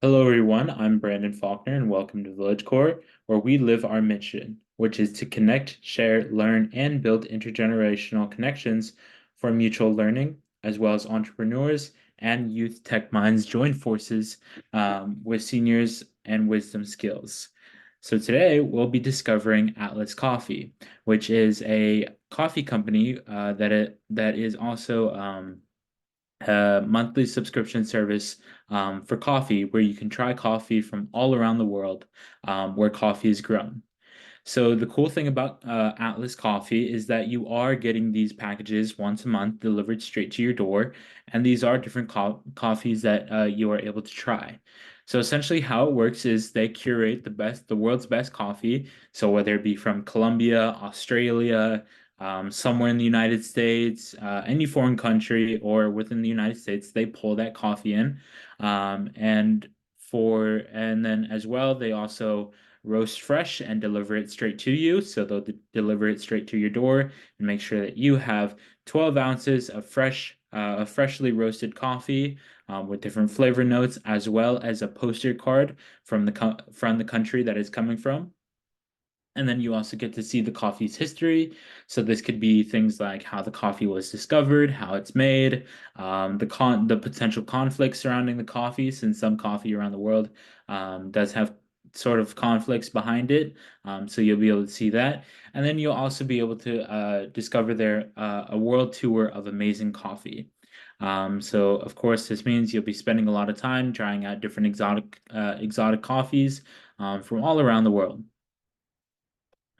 Hello, everyone. I'm Brandon Faulkner, and welcome to Village Core, where we live our mission, which is to connect, share, learn, and build intergenerational connections for mutual learning, as well as entrepreneurs and youth tech minds join forces with seniors and wisdom skills. So today we'll be discovering Atlas Coffee, which is a coffee company that is also a monthly subscription service for coffee where you can try coffee from all around the world where coffee is grown. So the cool thing about Atlas Coffee is that you are getting these packages once a month delivered straight to your door, and these are different coffees that you are able to try. So essentially, how it works is they curate the world's best coffee. So whether it be from Colombia, Australia, somewhere in the United States, any foreign country, or within the United States, they pull that coffee in, and and then as well, they also roast fresh and deliver it straight to you. So they'll deliver it straight to your door and make sure that you have 12 ounces of freshly roasted coffee with different flavor notes, as well as a poster card from the country that it's coming from. And then you also get to see the coffee's history. So this could be things like how the coffee was discovered, how it's made, the potential conflicts surrounding the coffee, since some coffee around the world does have sort of conflicts behind it. So you'll be able to see that. And then you'll also be able to discover a world tour of amazing coffee. So of course, this means you'll be spending a lot of time trying out different exotic coffees from all around the world.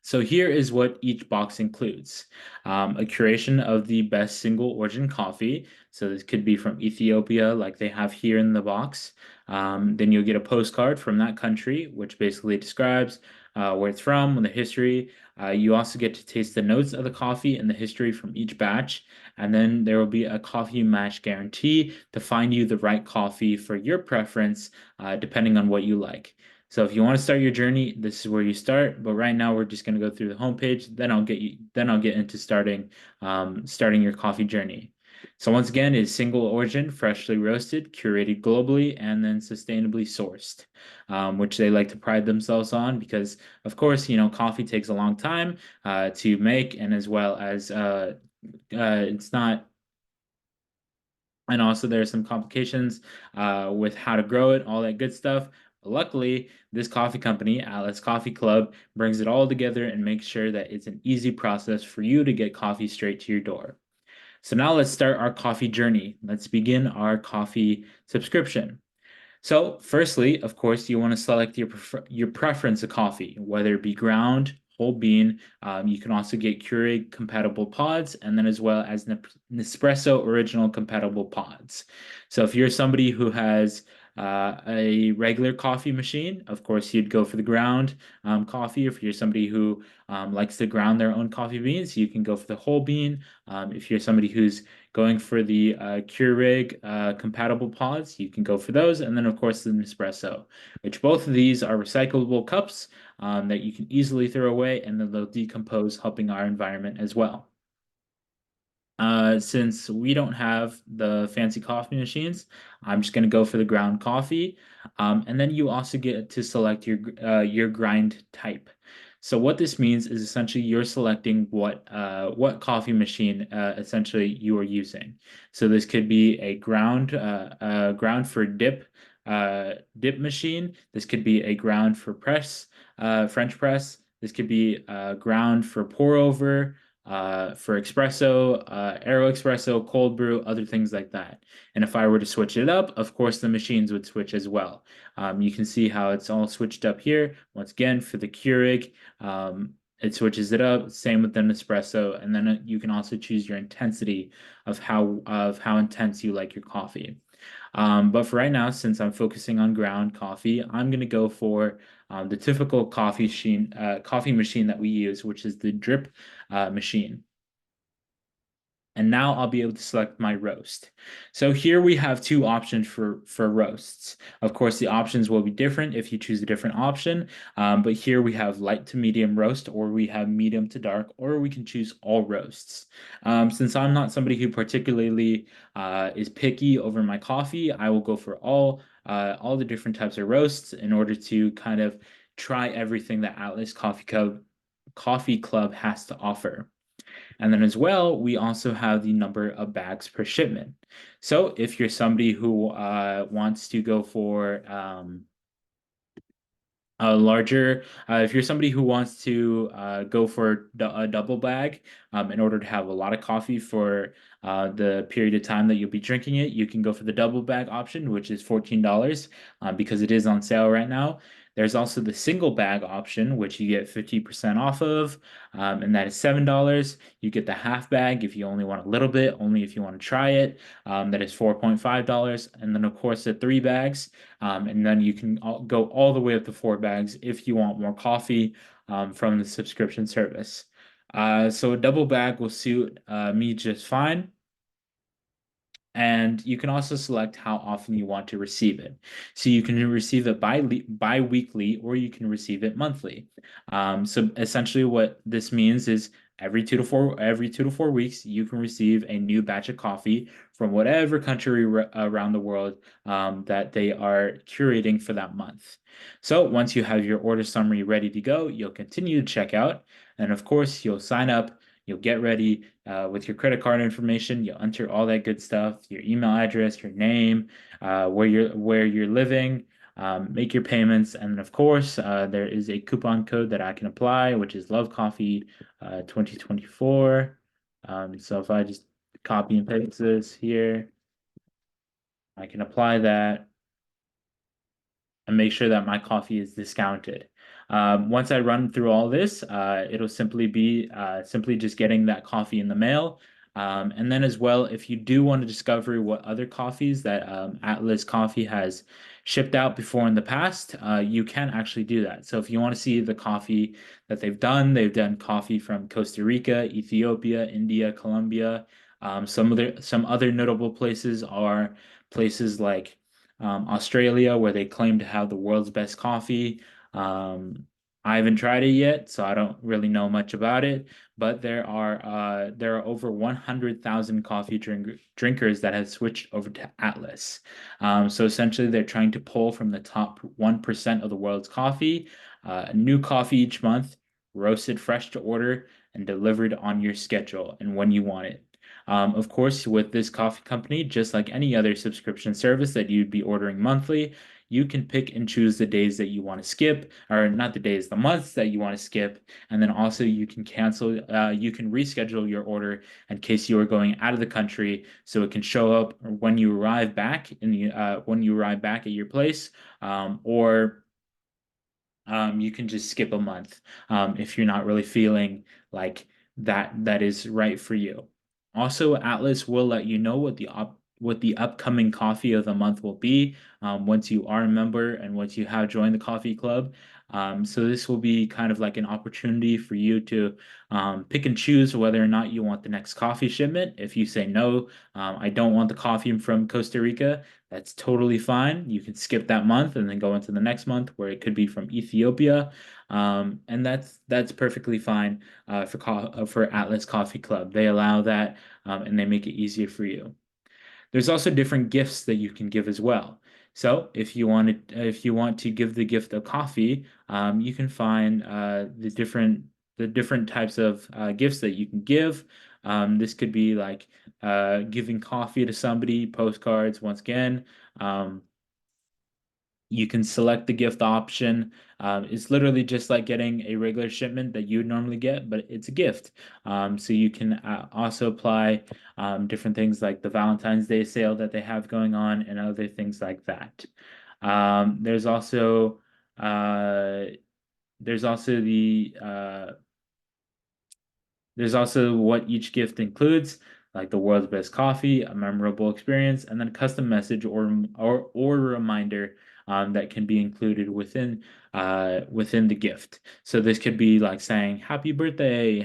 So here is what each box includes. A curation of the best single origin coffee. So this could be from Ethiopia, like they have here in the box. Then you'll get a postcard from that country, which basically describes where it's from and the history. You also get to taste the notes of the coffee and the history from each batch. And then there will be a coffee match guarantee to find you the right coffee for your preference, depending on what you like. So if you want to start your journey, this is where you start. But right now we're just going to go through the homepage. Then I'll get into starting your coffee journey. So once again, it's single origin, freshly roasted, curated globally, and then sustainably sourced, which they like to pride themselves on because, of course, coffee takes a long time to make, and as well as it's not. And also, there are some complications with how to grow it, all that good stuff. But luckily, this coffee company, Atlas Coffee Club, brings it all together and makes sure that it's an easy process for you to get coffee straight to your door. So now let's start our coffee journey. Let's begin our coffee subscription. So, firstly, of course, you want to select your preference of coffee, whether it be ground, whole bean. You can also get Keurig compatible pods, and then as well as Nespresso original compatible pods. So, if you're somebody who has a regular coffee machine, of course, you'd go for the ground coffee. If you're somebody who likes to ground their own coffee beans, you can go for the whole bean. If you're somebody who's going for the Keurig compatible pods, you can go for those. And then, of course, the Nespresso, which both of these are recyclable cups that you can easily throw away and then they'll decompose, helping our environment as well. Since we don't have the fancy coffee machines, I'm just going to go for the ground coffee. And then you also get to select your grind type. So what this means is essentially you're selecting what coffee machine essentially you are using. So this could be a ground for dip machine. This could be a ground for French press. This could be a ground for pour over for espresso, aero espresso, cold brew, other things like that. And if I were to switch it up, of course, the machines would switch as well. You can see how it's all switched up here. Once again, for the Keurig, it switches it up. Same with the Nespresso, and then you can also choose your intensity of how intense you like your coffee. But for right now, since I'm focusing on ground coffee, I'm going to go for the typical coffee machine that we use, which is the drip machine. And now I'll be able to select my roast. So here we have two options for roasts. Of course, the options will be different if you choose a different option. But here we have light to medium roast, or we have medium to dark, or we can choose all roasts. Since I'm not somebody who particularly is picky over my coffee, I will go for all all the different types of roasts in order to kind of try everything that Atlas Coffee Club has to offer. And then as well, we also have the number of bags per shipment. So if you're somebody who wants to go for a larger, if you're somebody who wants to go for a double bag in order to have a lot of coffee for the period of time that you'll be drinking it, you can go for the double bag option, which is $14 because it is on sale right now. There's also the single bag option, which you get 50% off of, and that is $7. You get the half bag if you only want a little bit, only if you want to try it. That is $4.5. And then, of course, the three bags. And then you can go all the way up to four bags if you want more coffee from the subscription service. So a double bag will suit me just fine. And you can also select how often you want to receive it. So you can receive it bi-weekly or you can receive it monthly. So essentially what this means is every 2 to 4 weeks, you can receive a new batch of coffee from whatever country around the world that they are curating for that month. So once you have your order summary ready to go, you'll continue to check out. And of course, you'll sign up. You'll get ready with your credit card information. You'll enter all that good stuff, your email address, your name, where you're living, make your payments, and of course, there is a coupon code that I can apply, which is Love Coffee 2024. So if I just copy and paste this here, I can apply that and make sure that my coffee is discounted. Once I run through all this, it'll simply be simply just getting that coffee in the mail. And then as well, if you do want to discover what other coffees that Atlas Coffee has shipped out before in the past, you can actually do that. So if you want to see the coffee that they've done coffee from Costa Rica, Ethiopia, India, Colombia. Some other notable places are places like Australia, where they claim to have the world's best coffee. Um, I haven't tried it yet, so I don't really know much about it. But there are over 100,000 coffee drinkers that have switched over to Atlas. So essentially, they're trying to pull from the top 1% of the world's coffee, new coffee each month, roasted fresh to order, and delivered on your schedule and when you want it. Of course, with this coffee company, just like any other subscription service that you'd be ordering monthly, you can pick and choose the days that you want to skip, or not the days, the months that you want to skip. And then also you can you can reschedule your order in case you are going out of the country, so it can show up when you arrive back at your place, or you can just skip a month if you're not really feeling like that is right for you. Also, Atlas will let you know what the upcoming coffee of the month will be once you are a member and once you have joined the coffee club. So this will be kind of like an opportunity for you to pick and choose whether or not you want the next coffee shipment. If you say no, I don't want the coffee from Costa Rica, that's totally fine. You can skip that month and then go into the next month where it could be from Ethiopia. And that's perfectly fine for Atlas Coffee Club. They allow that and they make it easier for you. There's also different gifts that you can give as well. So if you want to give the gift of coffee, you can find the different types of gifts that you can give. This could be like giving coffee to somebody, postcards, once again. Um, you can select the gift option. It's literally just like getting a regular shipment that you would normally get, but it's a gift. So you can also apply different things like the Valentine's Day sale that they have going on and other things like that. Um, there's also uh, there's also what each gift includes, like the world's best coffee, a memorable experience, and then a custom message or reminder that can be included within the gift. So this could be like saying happy birthday,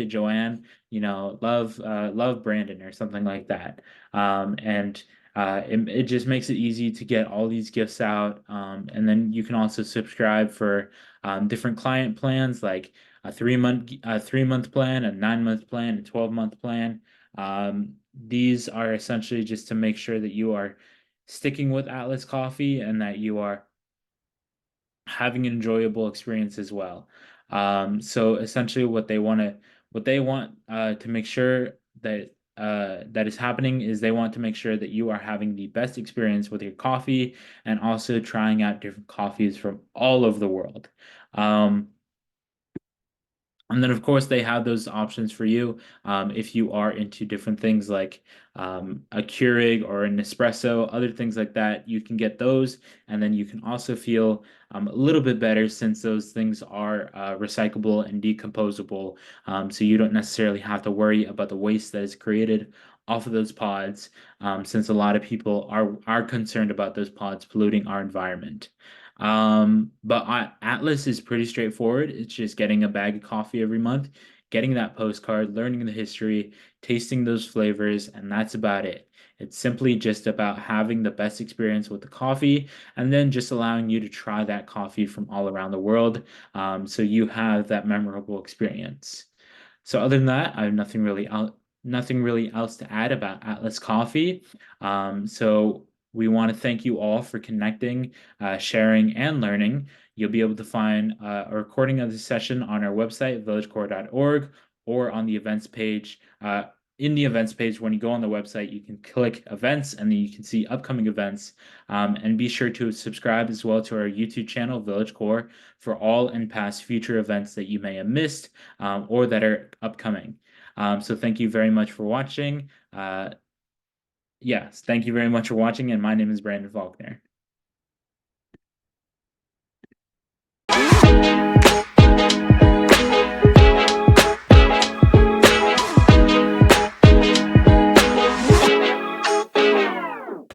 Joanne. Love Brandon or something like that. And it just makes it easy to get all these gifts out. And then you can also subscribe for different client plans like a 3 month plan, a 9 month plan, a 12-month plan. These are essentially just to make sure that you are sticking with Atlas Coffee and that you are having an enjoyable experience as well. So essentially, what they want to make sure that is happening is they want to make sure that you are having the best experience with your coffee and also trying out different coffees from all over the world. Um, and then, of course, they have those options for you if you are into different things like a Keurig or an espresso, other things like that. You can get those, and then you can also feel a little bit better since those things are recyclable and decomposable. So you don't necessarily have to worry about the waste that is created off of those pods, since a lot of people are concerned about those pods polluting our environment. Atlas is pretty straightforward. It's just getting a bag of coffee every month, getting that postcard, learning the history, tasting those flavors, and that's about it. It's simply just about having the best experience with the coffee and then just allowing you to try that coffee from all around the world, so you have that memorable experience. So other than that, I have nothing really else to add about Atlas Coffee. So we want to thank you all for connecting, sharing, and learning. You'll be able to find a recording of this session on our website, villagecore.org, or on the events page. In the events page, when you go on the website, you can click events and then you can see upcoming events. And be sure to subscribe as well to our YouTube channel, Village Core, for all and past future events that you may have missed or that are upcoming. So thank you very much for watching. Yes, thank you very much for watching, and my name is Brandon Faulkner.